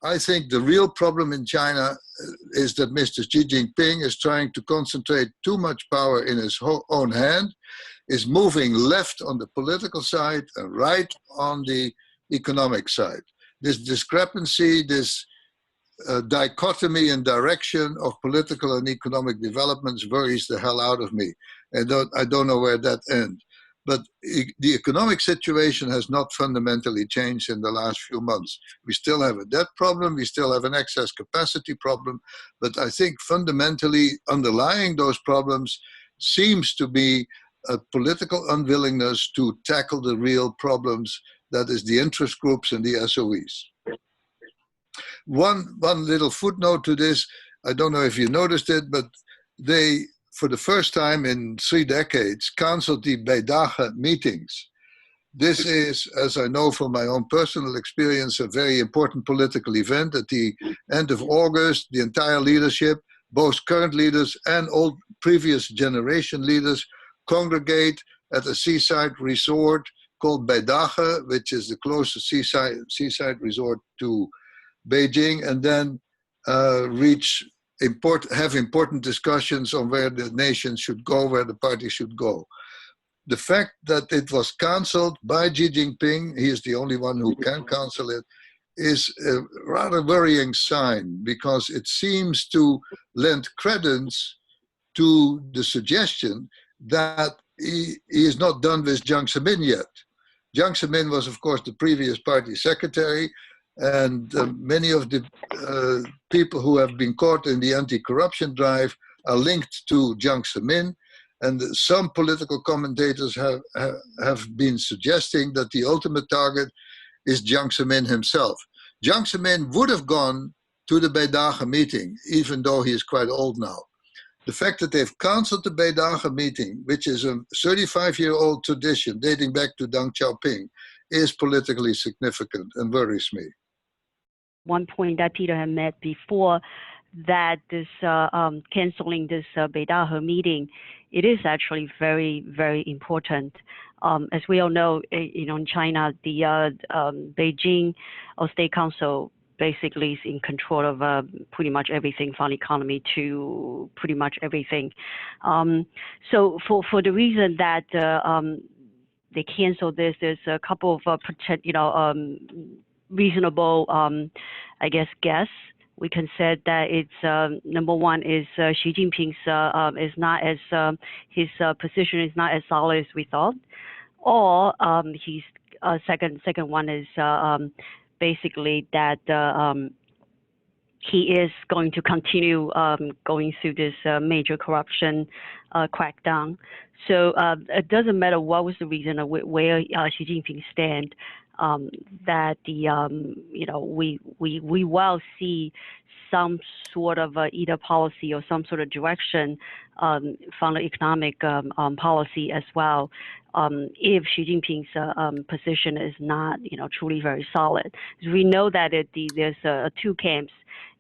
I think the real problem in China is that Mr. Xi Jinping is trying to concentrate too much power in his own hand, is moving left on the political side and right on the economic side. This discrepancy, this dichotomy and direction of political and economic developments worries the hell out of me. I don't know where that ends. But the economic situation has not fundamentally changed in the last few months. We still have a debt problem, we still have an excess capacity problem, but I think fundamentally underlying those problems seems to be a political unwillingness to tackle the real problems, that is the interest groups and the SOEs. One little footnote to this, I don't know if you noticed it, but they, for the first time in 3 decades, canceled the Beidage meetings. This is, as I know from my own personal experience, a very important political event. At the end of August, the entire leadership, both current leaders and old previous generation leaders, congregate at a seaside resort called Beidage, which is the closest seaside resort to Beijing, and then have important discussions on where the nation should go, where the party should go. The fact that it was cancelled by Xi Jinping, he is the only one who can cancel it, is a rather worrying sign, because it seems to lend credence to the suggestion that he is not done with Jiang Zemin yet. Jiang Zemin was, of course, the previous party secretary, and many of the people who have been caught in the anti-corruption drive are linked to Jiang Zemin. And some political commentators have been suggesting that the ultimate target is Jiang Zemin himself. Jiang Zemin would have gone to the Beidage meeting, even though he is quite old now. The fact that they've cancelled the Beidage meeting, which is a 35-year-old tradition dating back to Deng Xiaoping, is politically significant and worries me. One point that Peter had made before, that this canceling this Beidage meeting, it is actually very, very important. As we all know, in China, the Beijing State Council basically is in control of pretty much everything, from the economy to pretty much everything. So for the reason that they canceled this, there's a couple of reasonable, I guess. We can say that it's number one is Xi Jinping's is not as his position is not as solid as we thought, or he's second one is basically that he is going to continue going through this major corruption crackdown. So it doesn't matter what was the reason or where Xi Jinping stands. That the we will see some sort of either policy or some sort of direction from the economic policy as well. If Xi Jinping's position is not truly very solid, we know that there's two camps.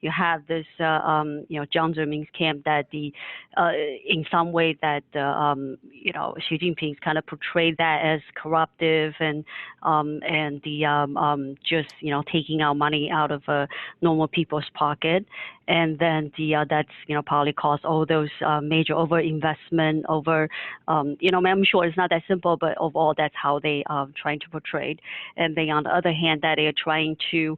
You have this Jiang Zemin's camp that in some way that Xi Jinping's kind of portrayed that as corruptive and just taking out money out of normal people's pocket, and then that's probably caused all those major overinvestment over I'm sure it's not that simple, but overall that's how they are trying to portray it. And then on the other hand, that they are trying to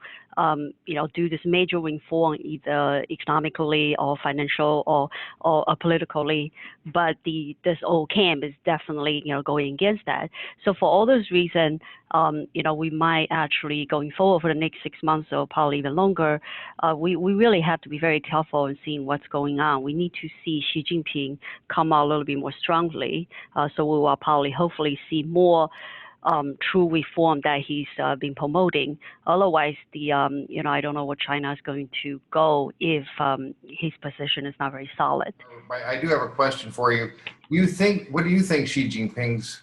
do this major reform, either economically or financial or politically, but this old camp is definitely going against that. So for all those reasons, we might actually going forward for the next 6 months or probably even longer, we really have to be very careful in seeing what's going on. We need to see Xi Jinping come out a little bit more strongly, so we will probably hopefully see more true reform that he's been promoting. Otherwise, I don't know where China is going to go if his position is not very solid. I do have a question for you. What do you think Xi Jinping's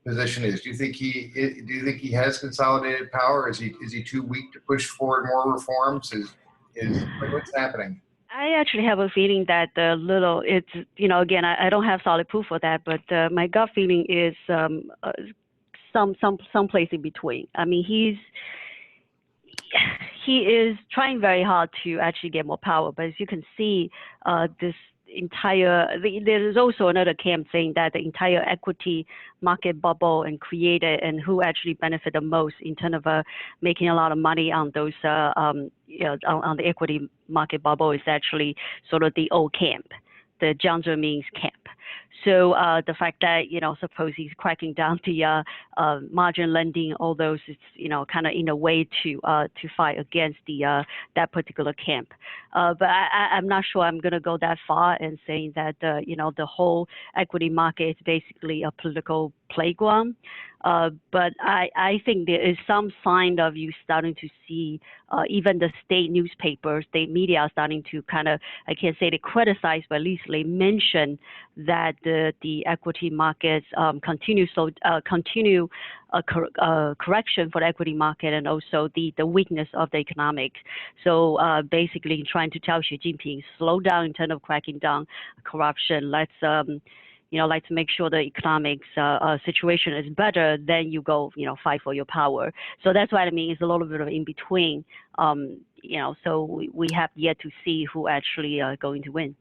position is? Do you think he has consolidated power? Is he too weak to push forward more reforms? What's happening? I actually have a feeling that it's again, I don't have solid proof for that, but my gut feeling is some place in between. I mean, he is trying very hard to actually get more power. But as you can see, this there's also another camp saying that the entire equity market bubble and created, and who actually benefit the most in terms of making a lot of money on those on the equity market bubble is actually sort of the old camp, the Jiang Zemin's camp. So the fact that, suppose he's cracking down the margin lending, all those, it's, kind of in a way to fight against that particular camp. But I'm not sure I'm going to go that far and saying that, the whole equity market is basically a political playground. But I think there is some sign of you starting to see even the state newspapers, state media are starting to kind of, I can't say they criticize, but at least they mention that the equity markets continue correction for the equity market, and also the weakness of the economics. So basically trying to tell Xi Jinping, slow down in terms of cracking down corruption. Let's make sure the economics situation is better, then you go, fight for your power. So that's what I mean. It's a little bit of in between. So we have yet to see who actually going to win.